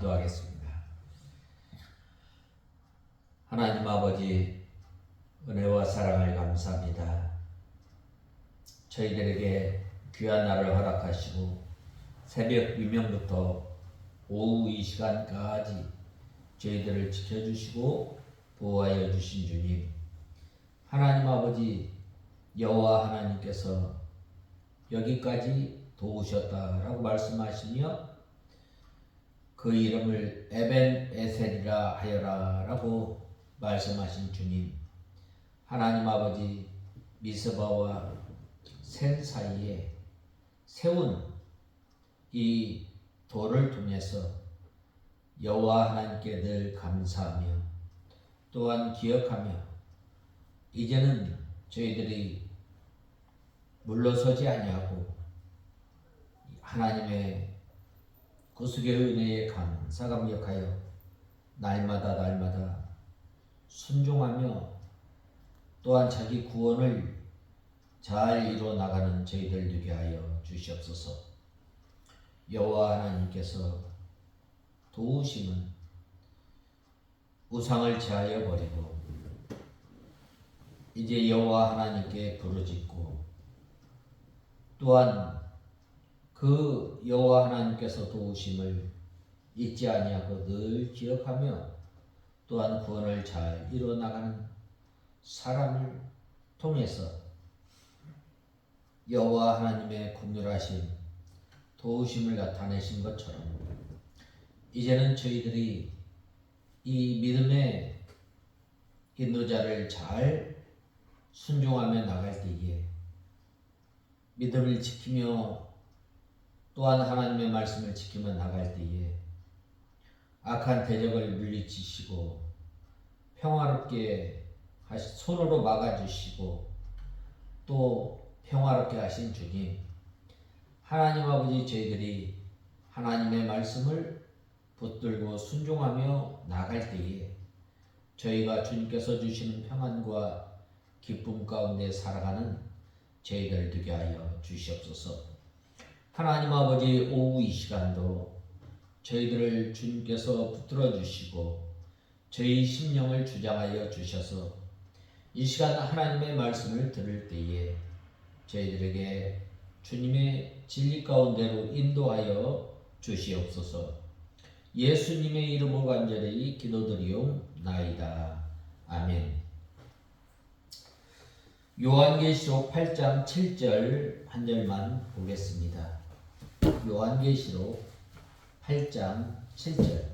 기도하겠습니다. 하나님 아버지, 은혜와 사랑을 감사합니다. 저희들에게 귀한 날을 허락하시고 새벽 유명부터 오후 이 시간까지 저희들을 지켜주시고 보호하여 주신 주님, 하나님 아버지, 여호와 하나님께서 여기까지 도우셨다라고 말씀하시며 그 이름을 에벤 에셀이라 하여라 라고 말씀하신 주님, 하나님 아버지, 미스바와 센 사이에 세운 이 돌을 통해서 여호와 하나님께 늘 감사하며 또한 기억하며 이제는 저희들이 물러서지 아니하고 하나님의 구속의 은혜에 감사감격하여 날마다 순종하며 또한 자기 구원을 잘 이루어 나가는 저희들 되게 하여 주시옵소서. 여호와 하나님께서 도우심은 우상을 제하여 버리고 이제 여호와 하나님께 부르짖고 또한 그 여호와 하나님께서 도우심을 잊지 아니하고 늘 기억하며 또한 구원을 잘 이루어 나가는 사람을 통해서 여호와 하나님의 긍휼하심, 도우심을 나타내신 것처럼 이제는 저희들이 이 믿음의 인도자를 잘 순종하며 나갈 때에 믿음을 지키며 또한 하나님의 말씀을 지키며 나갈 때에 악한 대적을 물리치시고 평화롭게 손으로 막아주시고 또 평화롭게 하신 주님, 하나님 아버지, 저희들이 하나님의 말씀을 붙들고 순종하며 나갈 때에 저희가 주님께서 주시는 평안과 기쁨 가운데 살아가는 저희들 되게 하여 주시옵소서. 하나님 아버지, 오후 이 시간도 저희들을 주님께서 붙들어 주시고 저희 심령을 주장하여 주셔서 이 시간 하나님의 말씀을 들을 때에 저희들에게 주님의 진리 가운데로 인도하여 주시옵소서. 예수님의 이름으로 간절히 기도드리옵나이다. 아멘. 요한계시록 8장 7절 한 절만 보겠습니다. 요한계시록 8장 7절.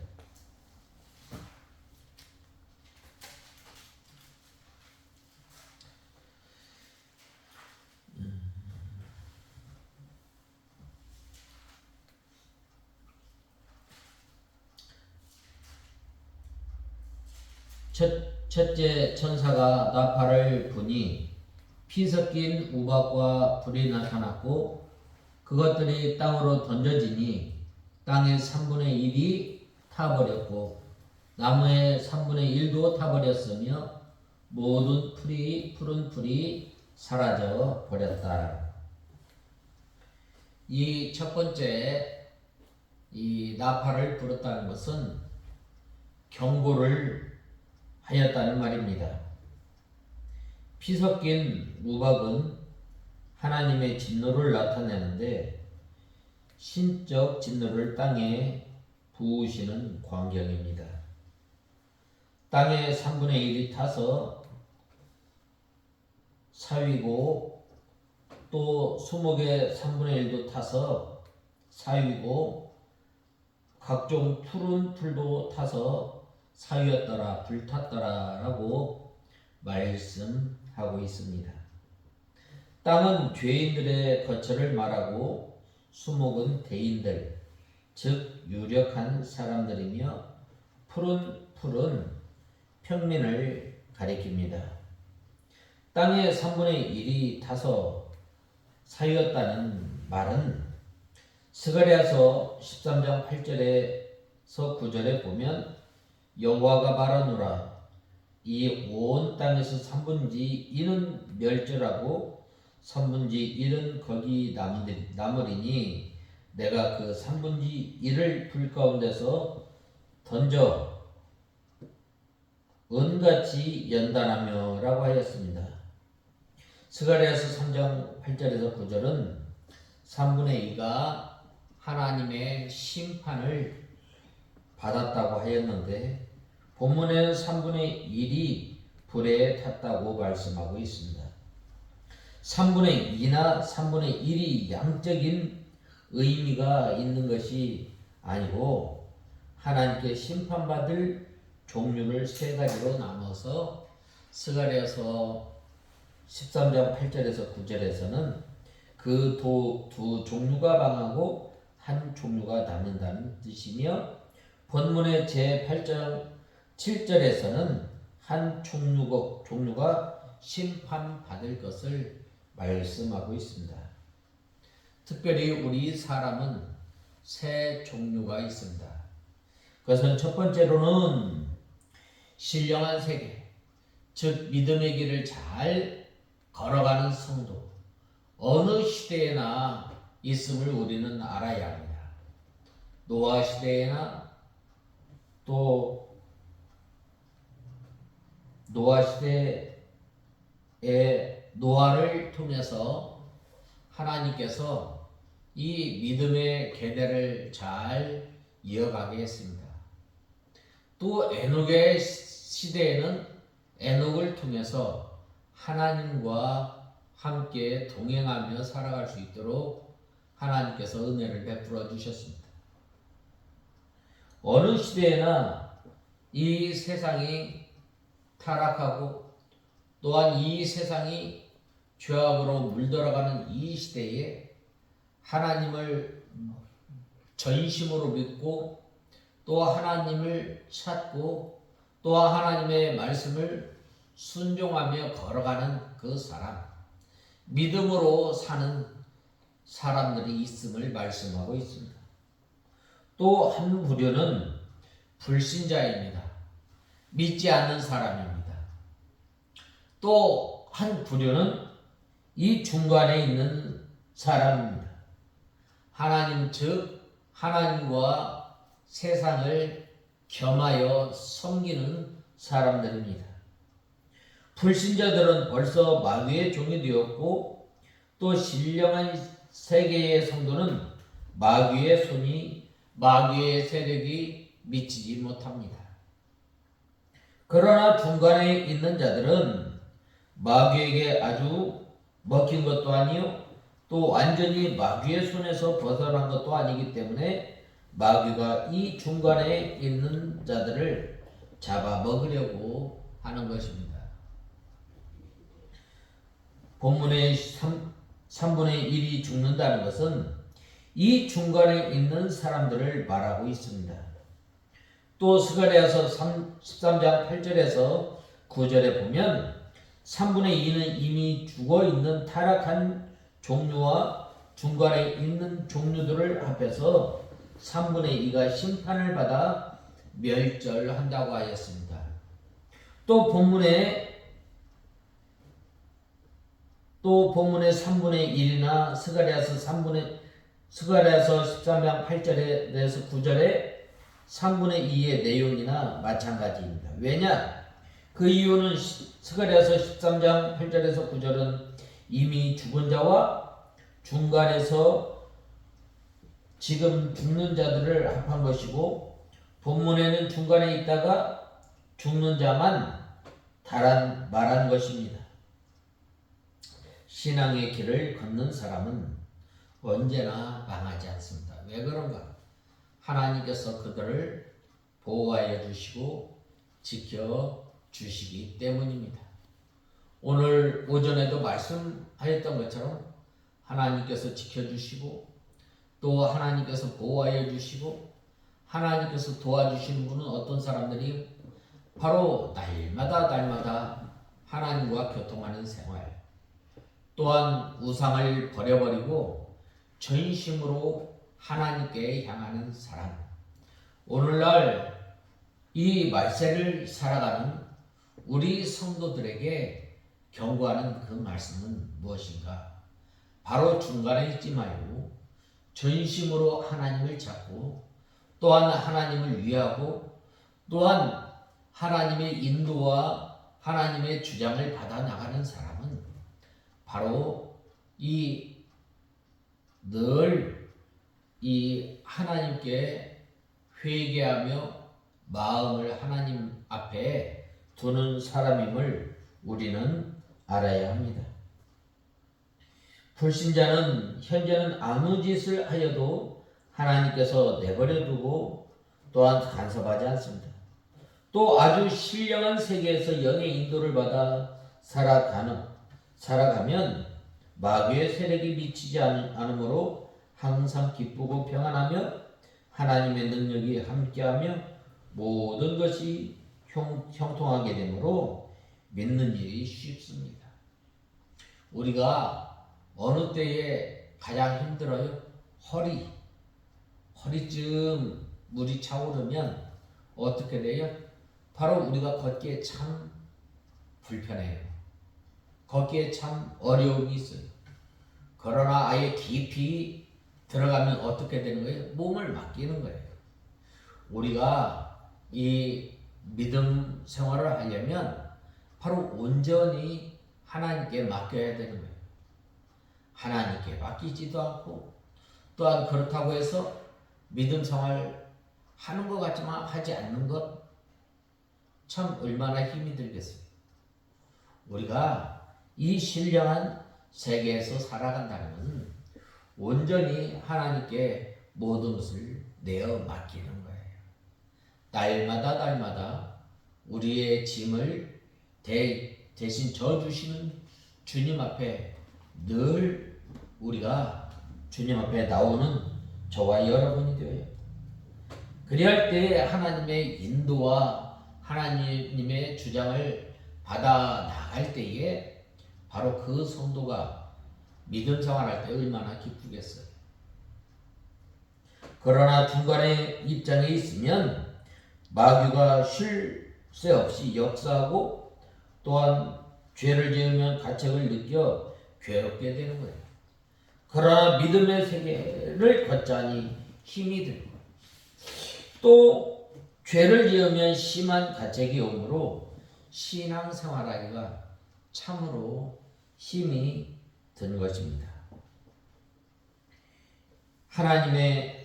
첫째 천사가 나팔을 부니 피 섞인 우박과 불이 나타났고 그것들이 땅으로 던져지니 땅의 3분의 1이 타버렸고 나무의 3분의 1도 타버렸으며 모든 푸른 풀이 사라져 버렸다. 이 첫 번째 이 나팔을 불었다는 것은 경고를 하였다는 말입니다. 피 섞인 우박은 하나님의 진노를 나타내는데 신적 진노를 땅에 부으시는 광경입니다. 땅의 3분의 1이 타서 사위고 또 수목의 3분의 1도 타서 사위고 각종 푸른 풀도 타서 사위였더라, 불탔더라 라고 말씀하고 있습니다. 땅은 죄인들의 거처를 말하고 수목은 대인들, 즉 유력한 사람들이며 푸른 풀은 평민을 가리킵니다. 땅의 3분의 1이 타서 사위였다는 말은 스가랴서 13장 8절에서 9절에 보면 여호와가 말하노라, 이 온 땅에서 3분의 2는 멸절하고 3분의 1은 거기 남으리니 내가 그 3분의 1을 불 가운데서 던져 은같이 연단하며 라고 하였습니다. 스가랴서 3장 8절에서 9절은 3분의 2가 하나님의 심판을 받았다고 하였는데 본문에는 3분의 1이 불에 탔다고 말씀하고 있습니다. 3분의 2나 3분의 1이 양적인 의미가 있는 것이 아니고 하나님께 심판받을 종류를 세 가지로 나눠서 스가랴서 13장 8절에서 9절에서는 그 두 종류가 망하고 한 종류가 남는다는 뜻이며 본문의 제8장 7절에서는 한 종류가 심판받을 것을 말씀하고 있습니다. 특별히 우리 사람은 세 종류가 있습니다. 그것은 첫 번째로는 신령한 세계, 즉 믿음의 길을 잘 걸어가는 성도, 어느 시대에나 있음을 우리는 알아야 합니다. 노아 시대에나 또 노아 시대에 노아를 통해서 하나님께서 이 믿음의 계대를 잘 이어가게 했습니다. 또 에녹의 시대에는 에녹을 통해서 하나님과 함께 동행하며 살아갈 수 있도록 하나님께서 은혜를 베풀어 주셨습니다. 어느 시대에나 이 세상이 타락하고 또한 이 세상이 죄악으로 물들어가는 이 시대에 하나님을 전심으로 믿고 또 하나님을 찾고 또한 하나님의 말씀을 순종하며 걸어가는 그 사람, 믿음으로 사는 사람들이 있음을 말씀하고 있습니다. 또 한 부류는 불신자입니다. 믿지 않는 사람입니다. 또 한 부류는 이 중간에 있는 사람입니다. 하나님 즉 하나님과 세상을 겸하여 섬기는 사람들입니다. 불신자들은 벌써 마귀의 종이 되었고 또 신령한 세계의 성도는 마귀의 세력이 미치지 못합니다. 그러나 중간에 있는 자들은 마귀에게 아주 먹힌 것도 아니요 또 완전히 마귀의 손에서 벗어난 것도 아니기 때문에 마귀가 이 중간에 있는 자들을 잡아먹으려고 하는 것입니다. 본문의 3분의 1이 죽는다는 것은 이 중간에 있는 사람들을 말하고 있습니다. 또 스가랴서 13장 8절에서 9절에 보면 3분의 2는 이미 죽어있는 타락한 종류와 중간에 있는 종류들을 합해서 3분의 2가 심판을 받아 멸절한다고 하였습니다. 또 본문의 3분의 1이나 스가랴서 13장 8절에서 9절에 3분의 2의 내용이나 마찬가지입니다. 왜냐? 그 이유는 스가랴서 13장 8절에서 9절은 이미 죽은 자와 중간에서 지금 죽는 자들을 합한 것이고 본문에는 중간에 있다가 죽는 자만 말한 것입니다. 신앙의 길을 걷는 사람은 언제나 망하지 않습니다. 왜 그런가? 하나님께서 그들을 보호하여 주시고 지켜 주시기 때문입니다. 오늘 오전에도 말씀하였던 것처럼 하나님께서 지켜주시고 또 하나님께서 보호하여 주시고 하나님께서 도와주시는 분은 어떤 사람들이 바로 날마다 하나님과 교통하는 생활, 또한 우상을 버려버리고 전심으로 하나님께 향하는 사람. 오늘날 이 말세를 살아가는 우리 성도들에게 경고하는 그 말씀은 무엇인가? 바로 중간에 있지 말고 전심으로 하나님을 찾고 또한 하나님을 위하고 또한 하나님의 인도와 하나님의 주장을 받아 나가는 사람은 바로 늘 이 하나님께 회개하며 마음을 하나님 앞에 두는 사람임을 우리는 알아야 합니다. 불신자는 현재는 아무 짓을 하여도 하나님께서 내버려 두고 또한 간섭하지 않습니다. 또 아주 신령한 세계에서 영의 인도를 받아 살아가면 마귀의 세력이 미치지 않으므로 항상 기쁘고 평안하며 하나님의 능력이 함께하며 모든 것이 형통하게 되므로 믿는 일이 쉽습니다. 우리가 어느 때에 가장 힘들어요? 허리쯤 물이 차오르면 어떻게 돼요? 바로 우리가 걷기에 참 불편해요. 걷기에 참 어려움이 있어요. 그러나 아예 깊이 들어가면 어떻게 되는 거예요? 몸을 맡기는 거예요. 우리가 이 믿음 생활을 하려면 바로 온전히 하나님께 맡겨야 되는 거예요. 하나님께 맡기지도 않고 또한 그렇다고 해서 믿음 생활 하는 것 같지만 하지 않는 것 참 얼마나 힘이 들겠어요. 우리가 이 신령한 세계에서 살아간다면 온전히 하나님께 모든 것을 내어 맡기는 거예요. 날마다 우리의 짐을 대신 져주시는 주님 앞에 늘 우리가 주님 앞에 나오는 저와 여러분이 되어요. 그리할 때 하나님의 인도와 하나님의 주장을 받아 나갈 때에 바로 그 성도가 믿음 생활할 때 얼마나 기쁘겠어요. 그러나 중간에 입장에 있으면 마귀가 쉴 새 없이 역사하고 또한 죄를 지으면 가책을 느껴 괴롭게 되는 거예요. 그러나 믿음의 세계를 걷자니 힘이 들고 또 죄를 지으면 심한 가책이 오므로 신앙생활하기가 참으로 힘이 든 것입니다. 하나님의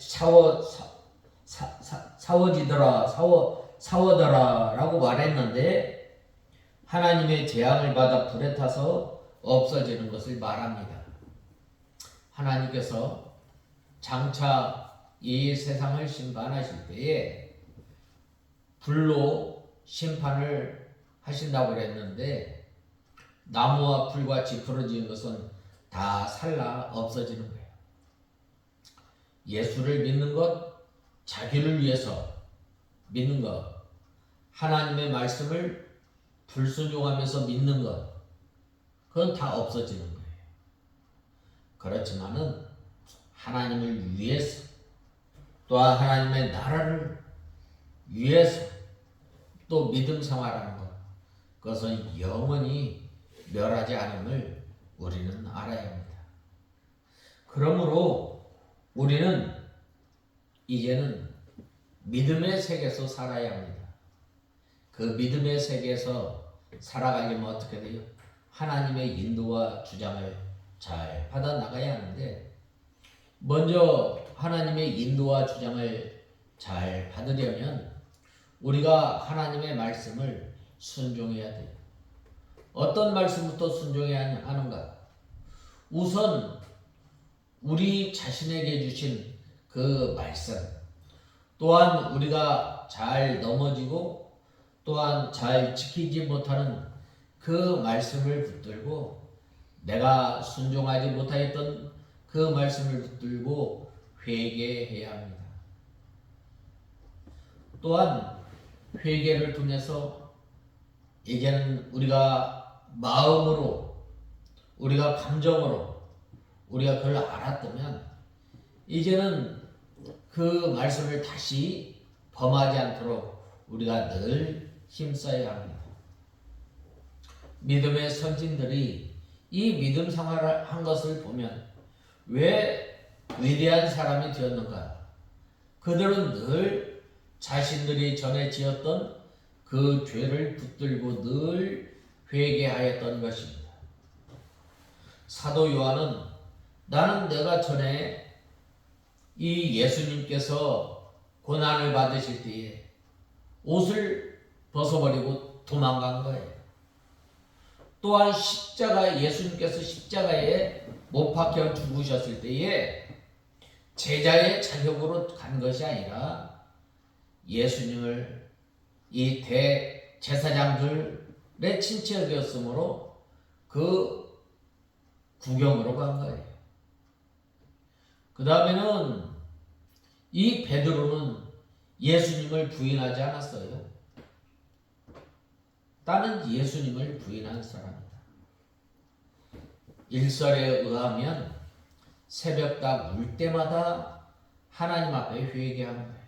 사워더라라고 말했는데 하나님의 재앙을 받아 불에 타서 없어지는 것을 말합니다. 하나님께서 장차 이 세상을 심판하실 때에 불로 심판을 하신다고 그랬는데 나무와 풀같이 부러지는 것은 다 살라 없어지는 거예요. 예수를 믿는 것, 자기를 위해서 믿는 것, 하나님의 말씀을 불순종하면서 믿는 것, 그건 다 없어지는 거예요. 그렇지만은 하나님을 위해서 또한 하나님의 나라를 위해서 또 믿음 생활하는 것, 그것은 영원히 멸하지 않음을 우리는 알아야 합니다. 그러므로 우리는 이제는 믿음의 세계에서 살아야 합니다. 그 믿음의 세계에서 살아가려면 어떻게 돼요? 하나님의 인도와 주장을 잘 받아 나가야 하는데 먼저 하나님의 인도와 주장을 잘 받으려면 우리가 하나님의 말씀을 순종해야 돼요. 어떤 말씀부터 순종해야 하는가? 우선 우리 자신에게 주신 그 말씀, 또한 우리가 잘 넘어지고 또한 잘 지키지 못하는 그 말씀을 붙들고 내가 순종하지 못하였던 그 말씀을 붙들고 회개해야 합니다. 또한 회개를 통해서 이제는 우리가 마음으로, 우리가 감정으로 우리가 그걸 알았다면 이제는 그 말씀을 다시 범하지 않도록 우리가 늘 힘써야 합니다. 믿음의 선진들이 이 믿음 생활을 한 것을 보면 왜 위대한 사람이 되었는가? 그들은 늘 자신들이 전에 지었던 그 죄를 붙들고 늘 회개하였던 것입니다. 사도 요한은 나는 내가 전에 이 예수님께서 고난을 받으실 때에 옷을 벗어버리고 도망간 거예요. 또한 예수님께서 십자가에 못 박혀 죽으셨을 때에 제자의 자격으로 간 것이 아니라 예수님을 이 대제사장들의 친척이었으므로 그 구경으로 간 거예요. 그 다음에는 이 베드로는 예수님을 부인하지 않았어요. 나는 예수님을 부인한 사람이다. 일설에 의하면 새벽딱 울 때마다 하나님 앞에 회개한 거예요.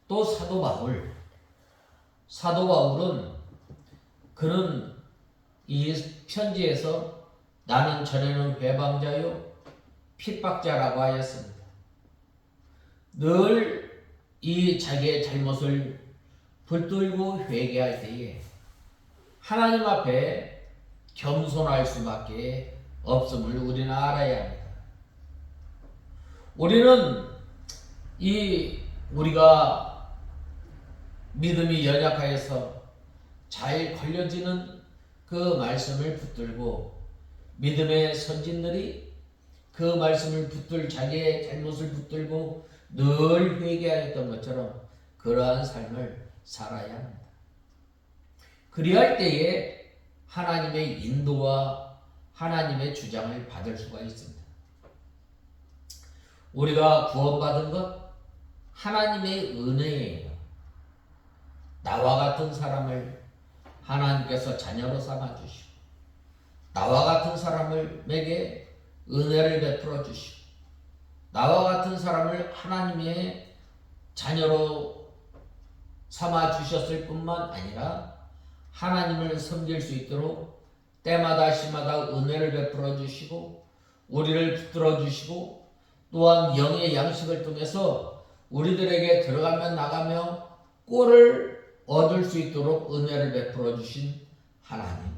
또 사도 바울은 그는 이 편지에서 나는 전에는 회방자요 핍박자라고 하였습니다. 늘 이 자기의 잘못을 붙들고 회개할 때에 하나님 앞에 겸손할 수밖에 없음을 우리는 알아야 합니다. 우리는 우리가 믿음이 연약하여서 잘 걸려지는 그 말씀을 붙들고 믿음의 선진들이 그 말씀을 자기의 잘못을 붙들고 늘 회개하였던 것처럼 그러한 삶을 살아야 합니다. 그리할 때에 하나님의 인도와 하나님의 주장을 받을 수가 있습니다. 우리가 구원받은 것 하나님의 은혜예요. 나와 같은 사람을 하나님께서 자녀로 삼아주시고 나와 같은 사람에게 은혜를 베풀어 주시고 나와 같은 사람을 하나님의 자녀로 삼아주셨을 뿐만 아니라 하나님을 섬길 수 있도록 때마다 시마다 은혜를 베풀어 주시고 우리를 붙들어 주시고 또한 영의 양식을 통해서 우리들에게 들어가며 나가며 꼴을 얻을 수 있도록 은혜를 베풀어 주신 하나님.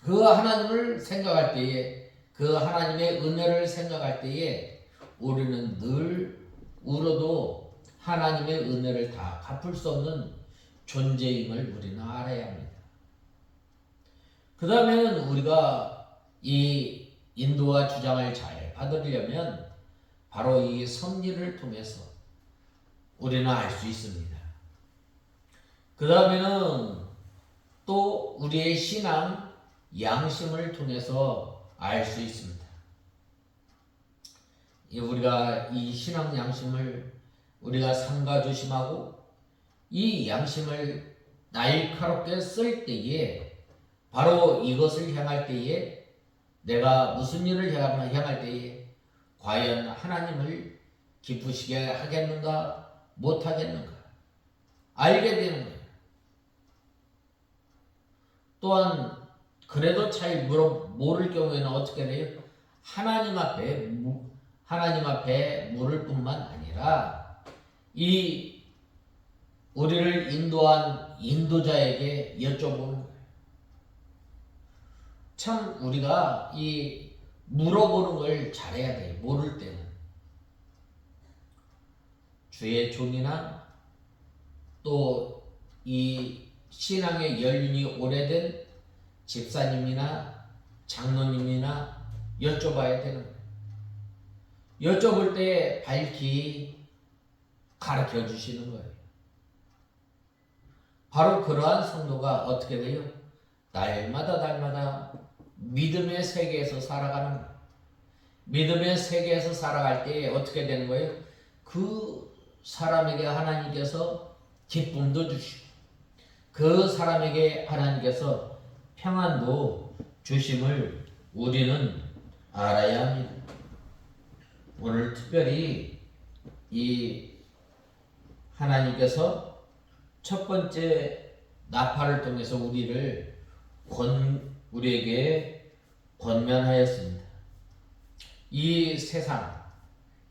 그 하나님을 생각할 때에 그 하나님의 은혜를 생각할 때에 우리는 늘 울어도 하나님의 은혜를 다 갚을 수 없는 존재임을 우리는 알아야 합니다. 그 다음에는 우리가 이 인도와 주장을 잘 받으려면 바로 이 섭리를 통해서 우리는 알 수 있습니다. 그 다음에는 또 우리의 신앙 양심을 통해서 알 수 있습니다. 우리가 이 신앙 양심을 우리가 삼가조심하고 이 양심을 날카롭게 쓸 때에 바로 이것을 향할 때에 내가 무슨 일을 향할 때에 과연 하나님을 기쁘시게 하겠는가 못하겠는가 알게 되는 거예요. 또한 그래도 잘 모를 경우에는 어떻게 돼요? 하나님 앞에 물을 뿐만 아니라 이 우리를 인도한 인도자에게 여쭤보는 거예요. 참 우리가 이 물어보는 걸 잘해야 돼요. 모를 때는 주의 종이나 또 이 신앙의 연륜이 오래된 집사님이나 장로님이나 여쭤봐야 되는 거예요. 여쭤볼 때 밝히 가르쳐 주시는 거예요. 바로 그러한 성도가 어떻게 돼요? 날마다 믿음의 세계에서 살아가는 거예요. 믿음의 세계에서 살아갈 때 어떻게 되는 거예요? 그 사람에게 하나님께서 기쁨도 주시고 그 사람에게 하나님께서 평안도 주심을 우리는 알아야 합니다. 오늘 특별히 이 하나님께서 첫 번째 나팔을 통해서 우리에게 권면하였습니다. 이 세상,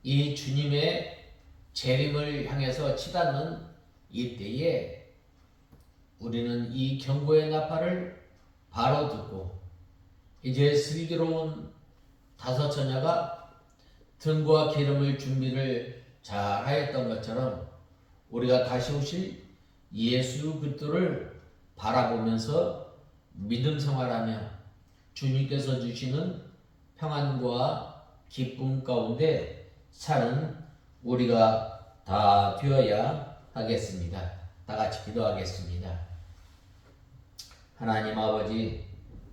이 주님의 재림을 향해서 치닫는 이때에 우리는 이 경고의 나팔을 바로 듣고 이제 슬기로운 다섯 처녀가 등과 기름을 준비를 잘 하였던 것처럼 우리가 다시 오실 예수 그리스도를 바라보면서 믿음 생활하며 주님께서 주시는 평안과 기쁨 가운데 사는 우리가 다 되어야 하겠습니다. 다 같이 기도하겠습니다. 하나님 아버지,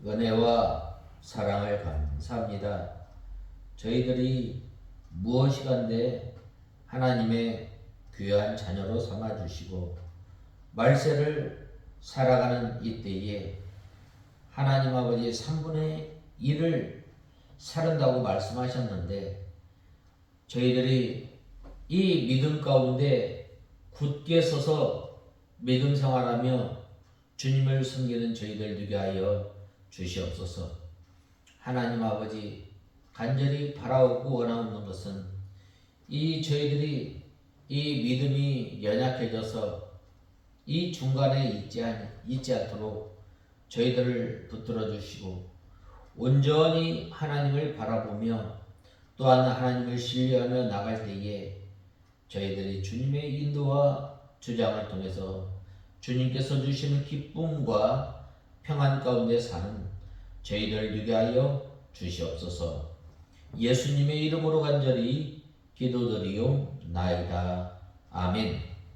은혜와 사랑을 감사합니다. 저희들이 무엇이간데 하나님의 귀한 자녀로 삼아주시고 말세를 살아가는 이때에 하나님 아버지 3분의 1을 살은다고 말씀하셨는데 저희들이 이 믿음 가운데 굳게 서서 믿음 생활하며 주님을 섬기는 저희들 되게 하여 주시옵소서. 하나님 아버지, 간절히 바라오고 원하는 것은 이 저희들이 이 믿음이 연약해져서 이 중간에 있지 않도록 저희들을 붙들어 주시고 온전히 하나님을 바라보며 또한 하나님을 신뢰하며 나갈 때에 저희들이 주님의 인도와 주장을 통해서 주님께서 주시는 기쁨과 평안 가운데 사는 저희들 되게 하여 주시옵소서. 예수님의 이름으로 간절히 기도드리옵나이다. 아멘.